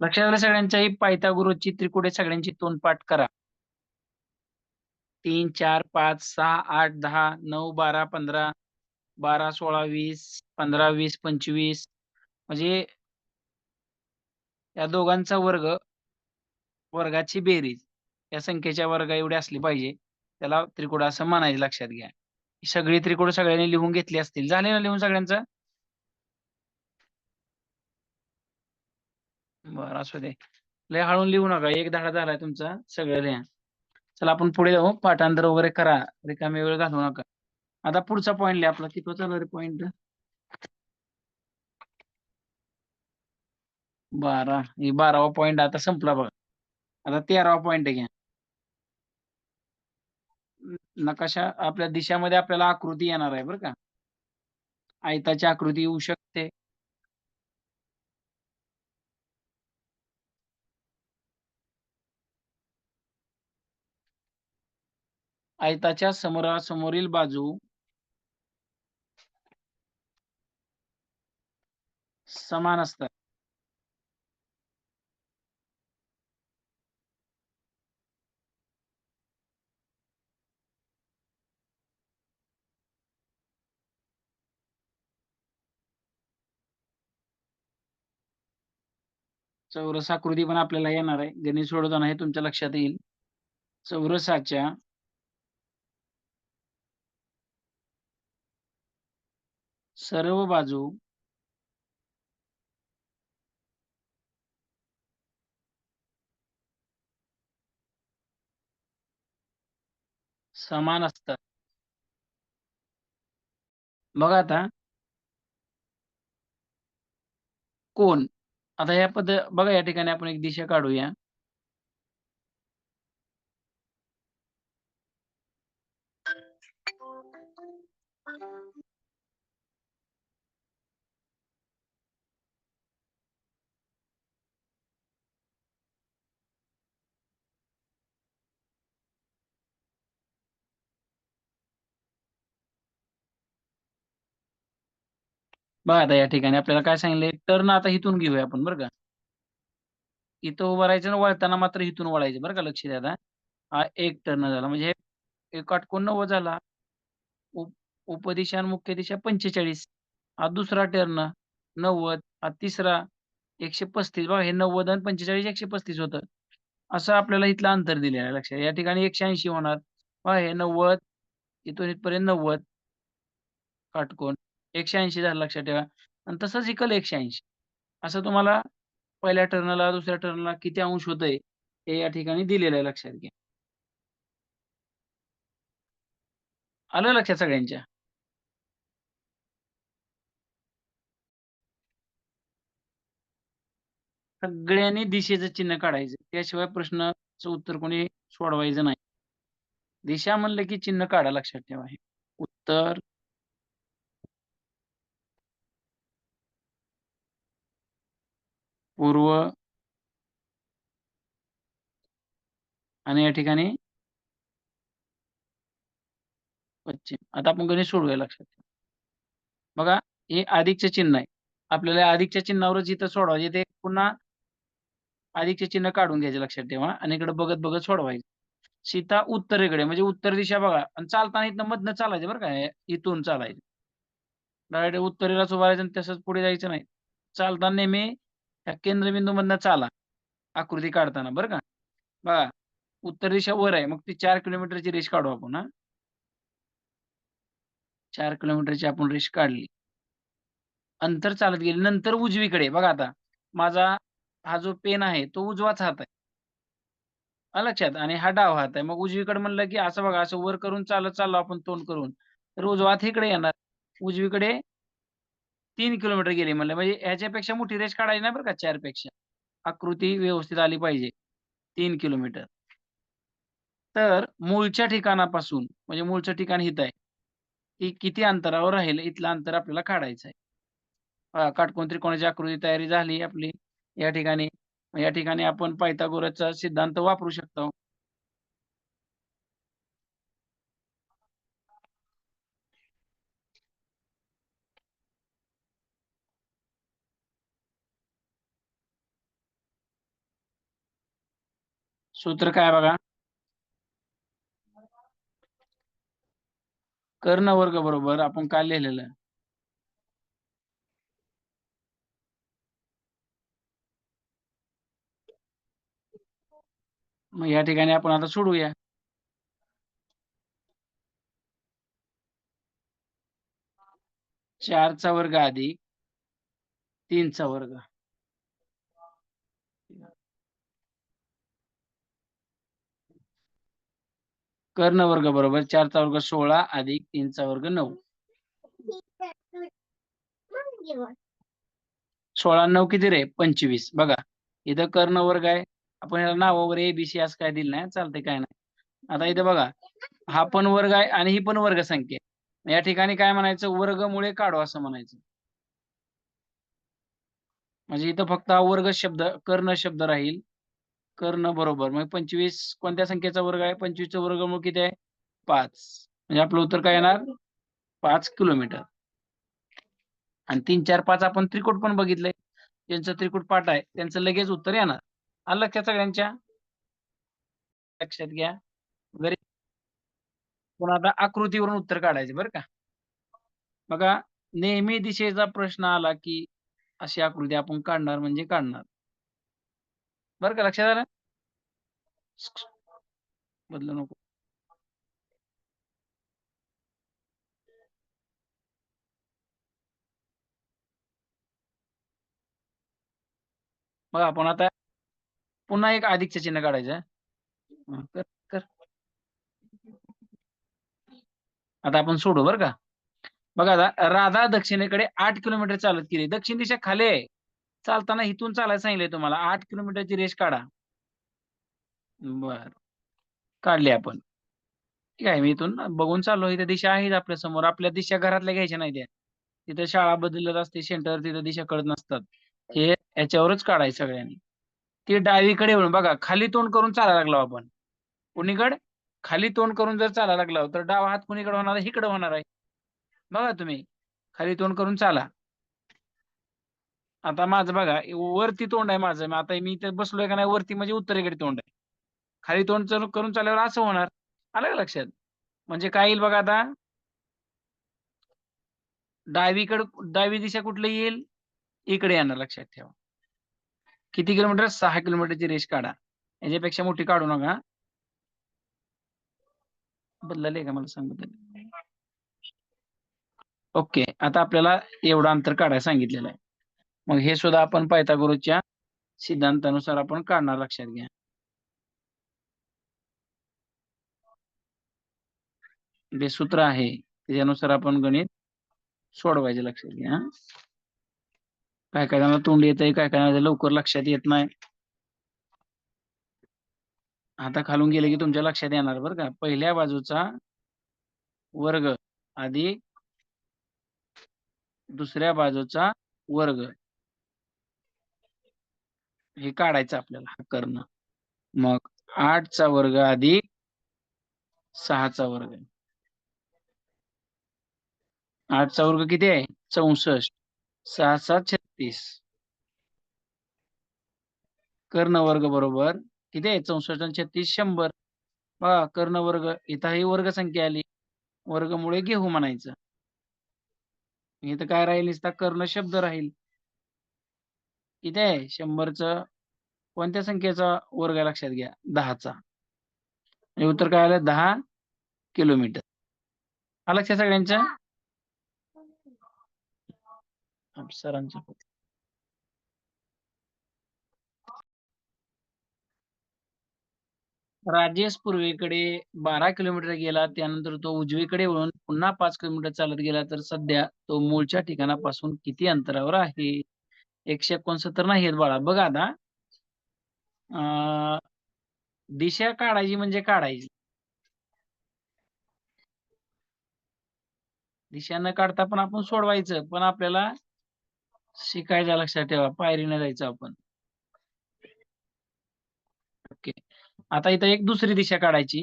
लक्षात आलं सगळ्यांच्याही पायथागोरसची त्रिकोणे सगळ्यांची तोंडपाठ करा. 3, 4, 5, 6, 8, 10, 9, 12, 15, 12, 16, 20, 15, 20, 25 म्हणजे या दोघांचा वर्ग, वर्गाची बेरीज या संख्येच्या वर्गा एवढी असली पाहिजे. त्याला त्रिकोण असं म्हणायचं लक्षात घ्या. ही सगळी त्रिकोण सगळ्यांनी लिहून घेतली असतील. झाले ना लिहून सगळ्यांचं? बरं असू दे. लय हळून लिहू नका. एक धडा झालाय तुमचा. सगळं लिहा. चला आपण पुढे जाऊ. पाठांतर वगैरे करा. रिकामी वेळ घालवू नका. आता पुढचा पॉईंट लिहा आपला. किती चालू रे पॉईंट? 12. ही 12वा पॉईंट आता संपला बघा. आता 13वा पॉईंट घ्या. नकाशा आपल्या दिशामध्ये आपल्याला आकृती येणार आहे बरं का. आयताची आकृती येऊ शकते. आयताच्या समोरासमोरील बाजू समान असतात. चौरस आकृती पण आपल्याला येणार आहे. गणित सोडवताना हे तुमच्या लक्षात येईल. चौरसाच्या सर्व बाजू समान असतात. बघा आता कोण. आता या बघा या ठिकाणी आपण एक दिशा काढूया. बघा आता या ठिकाणी आपल्याला काय सांगितलंय, टर्न आता इथून घेऊया आपण बरं का. इथं उभं राहायचं आणि वळताना मात्र इथून वळायचं बरं का. लक्ष द्या आता. हा एक टर्न झाला म्हणजे हे काटकोन 90 झाला. उप उपदिशा आणि मुख्य दिशा 45. हा दुसरा टर्न 90. हा तिसरा 135. बघा हे 90 आणि 45 135 होतं. असं आपल्याला इथलं अंतर दिलेलं आहे लक्षात. या ठिकाणी 180 होणार. पहा हे 90 इथून इथपर्यंत 90 काटकोन 180 झालं लक्षात ठेवा. आणि तसंच इकडं 180. असं तुम्हाला पहिल्या टर्नला, दुसऱ्या टर्नला किती अंश होतंय, हे या ठिकाणी दिलेलं आहे लक्षात घ्या. आलं लक्षात सगळ्यांच्या? सगळ्यांनी दिशेचं चिन्ह काढायचं. त्याशिवाय प्रश्नाचं उत्तर कोणी सोडवायचं नाही. दिशा म्हणलं की चिन्ह काढा लक्षात ठेवा हे. उत्तर, पूर्व आणि या ठिकाणी पश्चिम. आता आपण गणित सोडवूया लक्षात ठेवा. बघा हे अधिकचे चिन्ह आहे. आपल्याला अधिकच्या चिन्हावरच इथं सोडवायचे. ते पुन्हा अधिकचे चिन्ह काढून घ्यायचे लक्षात ठेवा आणि इकडे बघत-बघत सोडवायचं. सीता उत्तरेकडे म्हणजे उत्तर दिशा बघा आणि चालताना इथनं मधनं चालायचं बरं का. इथून चालायचं. डायरेक्ट उत्तरेलाच उभं राहायचं आणि तसंच पुढे जायचं नाही. चालताना नेहमी त्या केंद्रबिंदूमधनं चाला. आकृती काढताना बरं का. बघा उत्तर दिशा वर आहे. मग ती 4 किलोमीटरची रेष काढू आपण हां. 4 किलोमीटरची आपण रेष काढली. अंतर चालत गेले. नंतर उजवीकडे बघा आता माझा हा जो पेन आहे तो उजवाच हात आहे. आलं लक्षात आणि हा डावा हात आहे. मग उजवीकडे म्हणलं की असं बघा असं वर करून चालत चाललो आपण तोंड करून. तर उजवा हात इकडे येणार. उजवीकडे 3 किलोमीटर गेली म्हणलं म्हणजे ह्याच्यापेक्षा मोठी रेष काढायची नाही बरं का 4 पेक्षा. आकृती व्यवस्थित आली पाहिजे. 3 किलोमीटर. तर मूळच्या ठिकाणापासून म्हणजे मूळचं ठिकाण इथं आहे. की किती अंतरावर राहील इथलं अंतर आपल्याला काढायचं आहे. काटकोन त्रिकोणाची आकृती तयारी झाली आपली या ठिकाणी. या ठिकाणी आपण पायथागोरसचा सिद्धांत वापरू शकतो. सूत्र काय बघा, कर्ण वर्ग बरोबर आपण काय लिहिलेलं, मग या ठिकाणी आपण आता सोडूया. चारचा वर्ग अधिक 3चा वर्ग, कर्ण वर्ग बरोबर 4चा वर्ग 16 अधिक 3चा वर्ग 9. 16 9 किती रे 25. बघा इथं कर्ण वर्ग आहे, आपण याला नाव वगैरे एबीसी असं काय दिलं नाही, चालते काय नाही. आता इथं बघा, हा पण वर्ग आहे आणि ही पण वर्ग संख्या आहे. या ठिकाणी काय म्हणायचं, वर्गमुळे काढू असं म्हणायचं. म्हणजे इथं फक्त हा वर्ग शब्द, कर्ण शब्द राहील. कर्ण बरोबर मग 25 कोणत्या संख्येचा वर्ग आहे, 25चं वर्गमूळ किती आहे 5. म्हणजे आपलं उत्तर काय येणार 5 किलोमीटर. आणि 3 4 5 आपण त्रिकोट पण बघितलंय, ज्यांचं त्रिकूट पाठ आहे त्यांचं लगेच उत्तर येणार. आलं लक्षात सगळ्यांच्या, लक्षात घ्या. जरी पण आता आकृतीवरून उत्तर काढायचे बरं का. बघा नेहमी दिशेचा प्रश्न आला की अशी आकृती आपण काढणार म्हणजे काढणार, बरं का. लक्षात आलं, बदलू नको. बघा आपण आता पुन्हा एक अधिकचं चिन्ह काढायचं आहे. कर कर आता आपण सोडू बरं का. बघा आता राधा दक्षिणेकडे 8 किलोमीटर चालत गेली, दक्षिण दिशा खाली आहे, चालताना इथून चालायला सांगितलंय तुम्हाला, 8 किलोमीटरची रेष काढा. बर, काढली आपण. ठीक आहे, मी इथून बघून चाललो, इथे दिशा आहे आपल्या समोर. आपल्या दिशा घरातल्या घ्यायच्या नाही त्या, तिथे शाळा बदलत असते सेंटर, तिथे दिशा कळत नसतात. हे याच्यावरच काढायचं सगळ्यांनी. ती डावीकडे वळून बघा, खाली तोंड करून चालायला लागलो आपण. कुणीकडे खाली तोंड करून जर चालायला लागलो तर डावा हात कुणीकडे होणार आहे, इकडे होणार आहे. बघा तुम्ही खाली तोंड करून चाला. आता माझं बघा वरती तोंड आहे माझं, आता मी इथे बसलोय का नाही वरती, म्हणजे उत्तरेकडे तोंड आहे. खाली तोंड करून चालल्यावर असं होणार. आलं का लक्षात. म्हणजे काय येईल बघा आता, डावी दिशा कुठली येईल, इकडे येणार. लक्षात ठेवा. किती किलोमीटर, 6 किलोमीटरची रेष काढा. याच्यापेक्षा मोठी काढू नका. बदलले का मला सांग, बदलले. ओके, आता आपल्याला एवढं अंतर काढायला सांगितलेलं आहे. मग हे सुद्धा आपण पायथागोरसच्या सिद्धांतानुसार आपण काढणार, लक्षात घ्या. जे सूत्र आहे त्याच्यानुसार आपण गणित सोडवायचे, लक्षात घ्या. काय काय जणांना तोंड येत आहे, काय काय लवकर लक्षात येत नाही. आता खालून गेले की तुमच्या लक्षात येणार बरं का. पहिल्या बाजूचा वर्ग अधिक दुसऱ्या बाजूचा वर्ग, हे काढायचं आपल्याला, हा कर्ण. मग 8चा वर्ग अधिक 6चा वर्ग. 8चा वर्ग किती आहे 64, 6 7 36. कर्ण वर्ग बरोबर किती आहे 64 आणि 36 100. बघा कर्ण वर्ग, इथं ही वर्ग संख्या आली, वर्गमुळे घेऊ म्हणायचं. इथं काय राहील, नुसता कर्ण शब्द राहील. किती आहे 100चं कोणत्या संख्येचा वर्ग आहे, लक्षात घ्या 10चा. म्हणजे उत्तर काय आलं 10 किलोमीटर. हा लक्षात सगळ्यांच्या. सरांच्या राजेश पूर्वेकडे 12 किलोमीटर गेला, त्यानंतर तो उजवीकडे वळून पुन्हा 5 किलोमीटर चालत गेला, तर सध्या तो मूळच्या ठिकाणापासून किती अंतरावर आहे. 169 नाही आहेत बाळा. बघा आता दिशा काढायची म्हणजे काढायची, दिशा न काढता पण आपण सोडवायचं, पण आपल्याला शिकायचं, लक्षात ठेवा, पायरीने जायचं आपण. ओके, आता इथं एक दुसरी दिशा काढायची,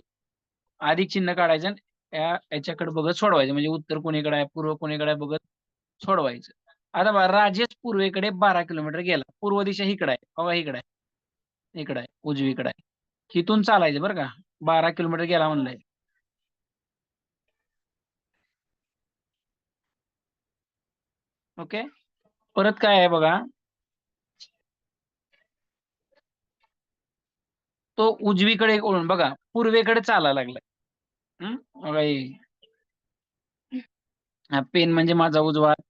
अधिक चिन्ह काढायचं आणि याच्याकडे बघत सोडवायचं, म्हणजे उत्तर कोणीकडे आहे, पूर्व कोणीकडे आहे बघत सोडवायचं. आता बघा राजेश पूर्वेकडे 12 किलोमीटर गेला, पूर्व दिशा इकडे आहे, बघा इकडे आहे, इकडे आहे, उजवीकडे आहे. इथून चालायचं बरं का. 12 किलोमीटर गेला म्हणलंय. ओके. परत काय आहे बघा, तो उजवीकडे वळून बघा, पूर्वेकडे चालायला लागलाय. बघा हा पेन म्हणजे माझा उजवा हात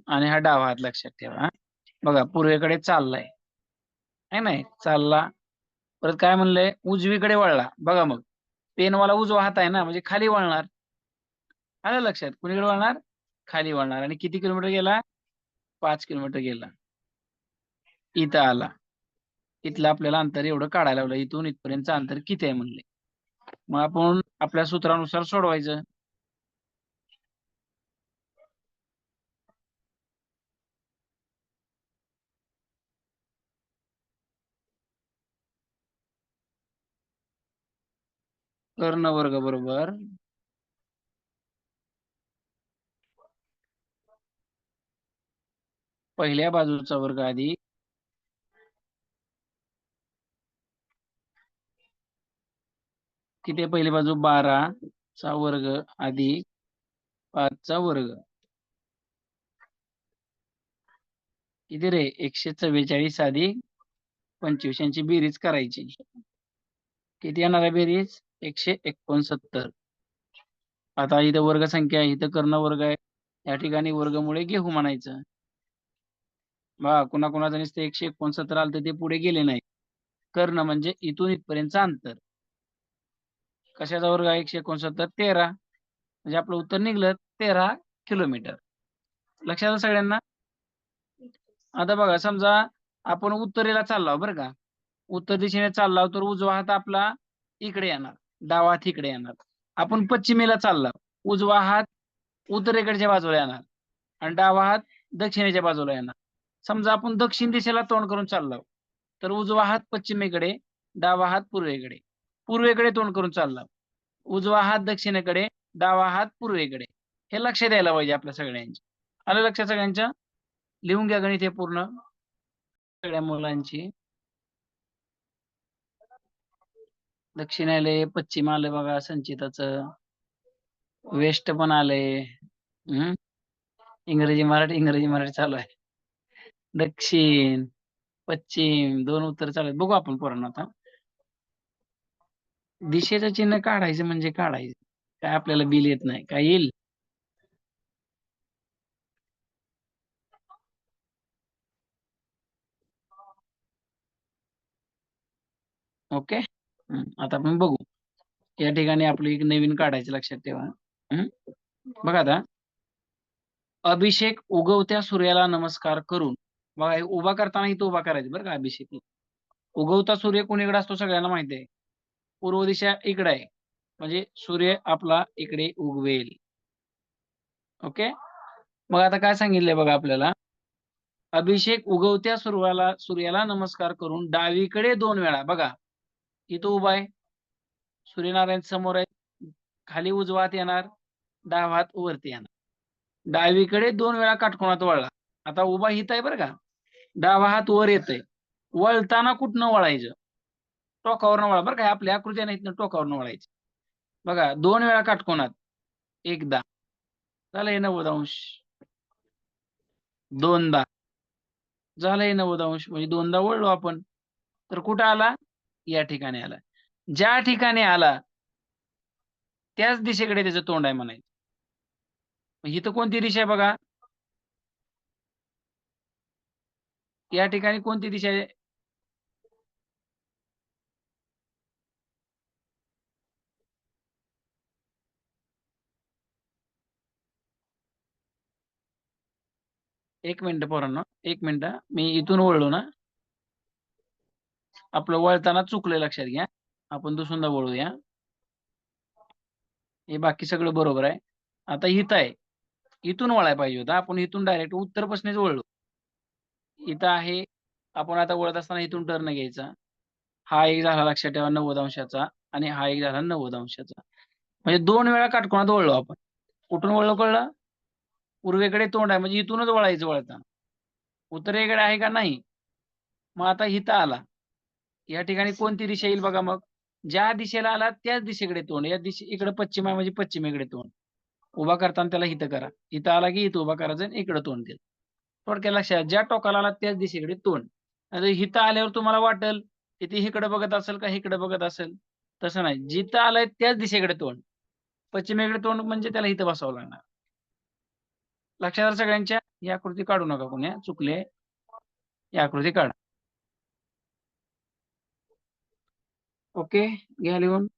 आणि हा डावा हात लक्षात ठेवा. बघा पूर्वेकडे चाललाय, आहे नाही चालला. परत काय म्हणलंय, उजवीकडे वळला. बघा मग पेनवाला उजवा हात आहे ना, म्हणजे खाली वळणार. आलं लक्षात, कुणीकडे वळणार, खाली वळणार. आणि किती किलोमीटर गेला, 5 किलोमीटर गेला. इथं आला. इथलं आपल्याला अंतर एवढं काढायला लावलं, इथून इथपर्यंतचं अंतर किती आहे म्हणले. मग आपण आपल्या सूत्रानुसार सोडवायचं. कर्ण वर्ग बरोबर पहिल्या बाजूचा वर्ग अधिक किती आहे, पहिली बाजू 12चा वर्ग अधिक 5चा वर्ग. किती रे, 144 अधिक 25 यांची बेरीज करायची. किती येणार आहे बेरीज, 169. आता इथं वर्ग संख्या आहे, इथं कर्ण वर्ग आहे, या ठिकाणी वर्गमुळे घेऊ म्हणायचं. बघा कुणाकुणाचं नुसतं 169 आलं तर ते पुढे गेले नाही. कर्ण म्हणजे इथून इथपर्यंतचं अंतर. कशाचा वर्ग आहे 169, 13. म्हणजे आपलं उत्तर निघलं 13 किलोमीटर. लक्षात आलं सगळ्यांना. आता बघा समजा आपण उत्तरेला चाललो बरं का, उत्तर दिशेने चाललो तर उजवा हात आपला इकडे येणार, डावा हात इकडे येणार. आपण पश्चिमेला चाललो, उजवा हात उत्तरेकडच्या बाजूला येणार आणि डावा हात दक्षिणेच्या बाजूला येणार. समजा आपण दक्षिण दिशेला तोंड करून चाललो तर उजवा हात पश्चिमेकडे, डावा हात पूर्वेकडे. पूर्वेकडे तोंड करून चालला, उजवा हात दक्षिणेकडे, डावा हात पूर्वेकडे. हे लक्ष द्यायला पाहिजे आपल्या सगळ्यांची. आलं लक्षात सगळ्यांच्या. लिहून घ्या गणित हे पूर्ण सगळ्या मुलांची. दक्षिण आले, पश्चिम आले बघा संचिताचं, वेस्ट पण आले. इंग्रजी मराठी चालू आहे. दक्षिण पश्चिम दोन उत्तर चालू आहेत. बघू आपण पोरांनो आता. दिशेचं चिन्ह काढायचं म्हणजे काढायचं, काय आपल्याला बिल येत नाही, काय येईल. ओके. आता आपण बघू. या ठिकाणी आपलं एक नवीन काढायचं, लक्षात ठेवा. बघा आता, अभिषेक उगवत्या सूर्याला नमस्कार करून, बघा हे उभा करताना इथं उभा करायचं बरं का. अभिषेक उगवता सूर्य कोणीकडे असतो सगळ्यांना माहिती आहे, पूर्व दिशा इकडे आहे, म्हणजे सूर्य आपला इकडे उगवेल. ओके. मग आता काय सांगितलंय बघा आपल्याला, अभिषेक उगवत्या सूर्याला नमस्कार करून डावीकडे 2 वेळा, बघा इथं उभा आहे, सूर्यनारायण समोर आहे, खाली उजवा हात येणार, डावा हात वरती येणार. डावीकडे 2 वेळा काटकोनात वळला. आता उभा हित आहे बरं का, डावा हात वर येतोय. वळताना कुठनं वळायचं, टोकावरनं वळा बरं का. आपल्या आकृत्या नाहीत, टोकावरनं वळायचं. बघा 2 वेळा काटकोनात, एकदा झालंय 90 अंश, दोनदा झालंय 90 अंश, म्हणजे दोनदा वळलो आपण. तर कुठं आला, या ठिकाणी आला. ज्या ठिकाणी आला त्याच दिशेकडे त्याचं तोंड आहे म्हणायचं. इथं कोणती दिशा आहे बघा, या ठिकाणी कोणती दिशा आहे, 1 मिनिट पोरांनो, 1 मिनिट. मी इथून वळलो ना, आपलं वळताना चुकलं, लक्षात घ्या. आपण दुसऱ्यांदा वळूया, हे बाकी सगळं बरोबर आहे. आता इथं आहे, इथून वळायला पाहिजे होतं. आपण इथून डायरेक्ट उत्तरपासूनच वळलो. इथं आहे, आपण आता वळत असताना इथून टर्न घ्यायचा. हा एक झाला लक्षात ठेवा 90 अंशाचा, आणि हा एक झाला 90 अंशाचा. म्हणजे 2 वेळा काटकोनात वळलो आपण. कुठून वळलो कळलं, पूर्वेकडे तोंड आहे म्हणजे इथूनच वळायचं वळताना. उत्तरेकडे आहे का नाही. मग आता इथं आला, या ठिकाणी कोणती दिशा येईल बघा मग. ज्या दिशेला आला त्याच दिशेकडे तोंड. या दिशे इकडे पश्चिम आहे म्हणजे पश्चिमेकडे तोंड. उभा करताना त्याला इथं करा. इथं आला की इथं उभा करायचं आणि इकडे तोंड द्यायचं. थोडक्यात लक्षात ज्या टोकाला आला त्याच दिशेकडे तोंड. आता इथं आल्यावर तुम्हाला वाटेल की ती इकडे बघत असेल का इकडे बघत असेल. तसं नाही. जिथं आलंय त्याच दिशेकडे तोंड. पश्चिमेकडे तोंड म्हणजे त्याला इथं बसावं लागणार. लक्षात आलं सगळ्यांच्या? ही आकृती काढू नका कोणी. चुकले. ही आकृती काढा. ओके. घ्या लिहून.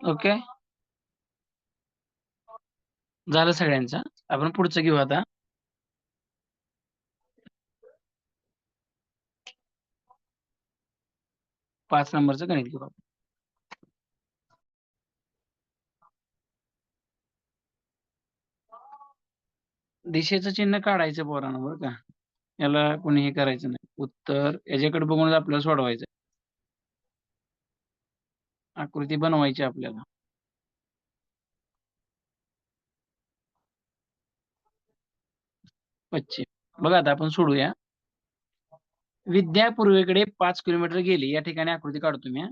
ओके. झालं सगळ्यांचं. आपण पुढचं घेऊ आता. 5 नंबरचं गणित घेऊ आपण. दिशेचं चिन्ह काढायचं पोरांनो बरं का. याला कोणी हे करायचं नाही. उत्तर याच्याकडे बघूनच आपल्याला सोडवायचं. आकृती बनवायची आपल्याला. पश्चिम. बघा आता आपण सोडूया. विद्या पूर्वेकडे 5 किलोमीटर गेली. या ठिकाणी आकृती काढतो मी.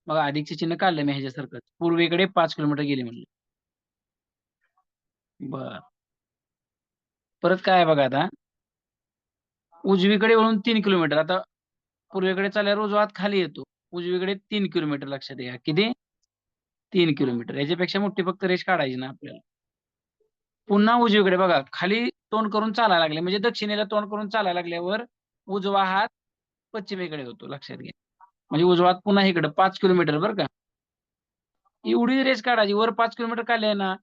बघा अधिकचे चिन्ह काढलं मी ह्याच्यासारखं. पूर्वेकडे 5 किलोमीटर गेली म्हणलं. बरं. परत काय आहे बघा आता. उजवीकडे वळून 3 किलोमीटर. आता पूर्वेकडे चालल्यावर उजवा हात खाली येतो. उजवीकडे 3 किलोमीटर लक्षात घ्या. किती? 3 किलोमीटर. याच्यापेक्षा मोठी फक्त रेष काढायची ना आपल्याला. पुन्हा उजवीकडे बघा खाली तोंड करून चालायला लागले म्हणजे दक्षिणेला तोंड करून चालायला लागल्यावर उजवा हात पश्चिमेकडे होतो लक्षात घ्या. म्हणजे उजवा हात पुन्हा इकडे 5 किलोमीटर बरं का. एवढी रेस काढायची. वर 5 किलोमीटर काढले ना,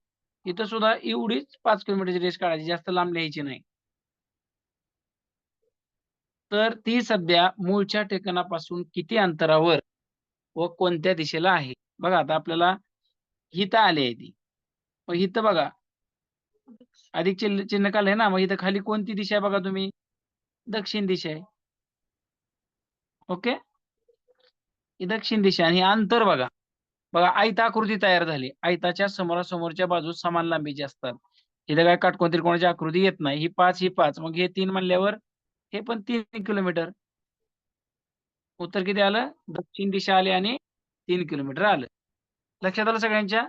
इथं सुद्धा एवढीच 5 किलोमीटरची रेस काढायची. जास्त लांब लिहायची नाही. तर ती सध्या मूळच्या ठिकाणापासून किती अंतरावर व कोणत्या दिशेला आहे? बघा आता आपल्याला इथं आली आहे ती. मग इथं बघा अधिक चिन्ह काढलंय ना, मग इथं खाली कोणती दिशा आहे बघा तुम्ही? दक्षिण दिशा आहे. ओके. ही दक्षिण दिशा आणि हे अंतर बघा. बघा आयताकृती तयार झाली. आयताच्या समोरासमोरच्या बाजूस समान लांबीची असतात. इथं काय काटकोन त्रिकोणाची आकृती येत नाही. ही 5 ही 5. मग हे 3 म्हणल्यावर हे पण 3 किलोमीटर. उत्तर किती आलं? दक्षिण दिशा आली आणि 3 किलोमीटर आलं. लक्षात आलं सगळ्यांच्या?